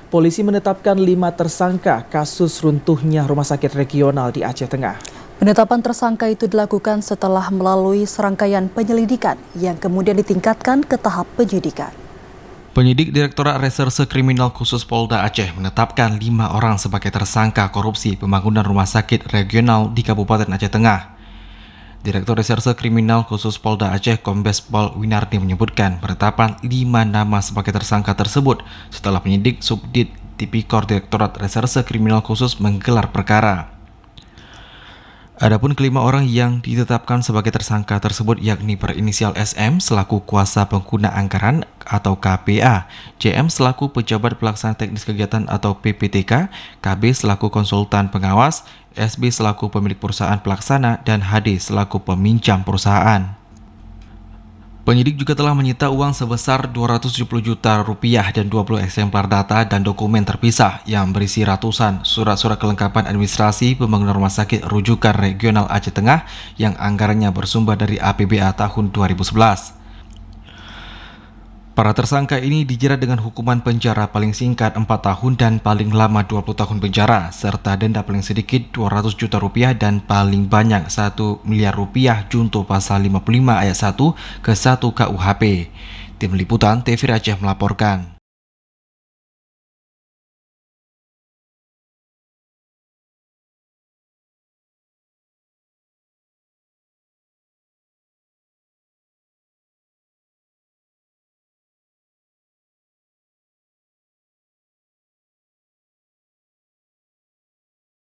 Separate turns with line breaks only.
Polisi menetapkan 5 tersangka kasus runtuhnya rumah sakit regional di Aceh Tengah.
Penetapan tersangka itu dilakukan setelah melalui serangkaian penyelidikan yang kemudian ditingkatkan ke tahap penyidikan.
Penyidik Direktorat Reserse Kriminal Khusus Polda Aceh menetapkan 5 orang sebagai tersangka korupsi pembangunan rumah sakit regional di Kabupaten Aceh Tengah. Direktur Reserse Kriminal Khusus Polda Aceh Kombes Pol Winardi menyebutkan penetapan 5 nama sebagai tersangka tersebut setelah penyidik Subdit Tipikor Direktorat Reserse Kriminal Khusus menggelar perkara. Adapun kelima orang yang ditetapkan sebagai tersangka tersebut yakni berinisial SM selaku kuasa pengguna anggaran atau KPA, CM selaku pejabat pelaksana teknis kegiatan atau PPTK, KB selaku konsultan pengawas, SB selaku pemilik perusahaan pelaksana, dan HD selaku peminjam perusahaan. Penyidik juga telah menyita uang sebesar 270 juta rupiah dan 20 eksemplar data dan dokumen terpisah yang berisi ratusan surat-surat kelengkapan administrasi pembangunan rumah sakit rujukan regional Aceh Tengah yang anggarannya bersumber dari APBA tahun 2011. Para tersangka ini dijerat dengan hukuman penjara paling singkat 4 tahun dan paling lama 20 tahun penjara, serta denda paling sedikit 200 juta rupiah dan paling banyak 1 miliar rupiah junto pasal 55 ayat 1 ke 1 KUHP. Tim Liputan TV Aceh melaporkan.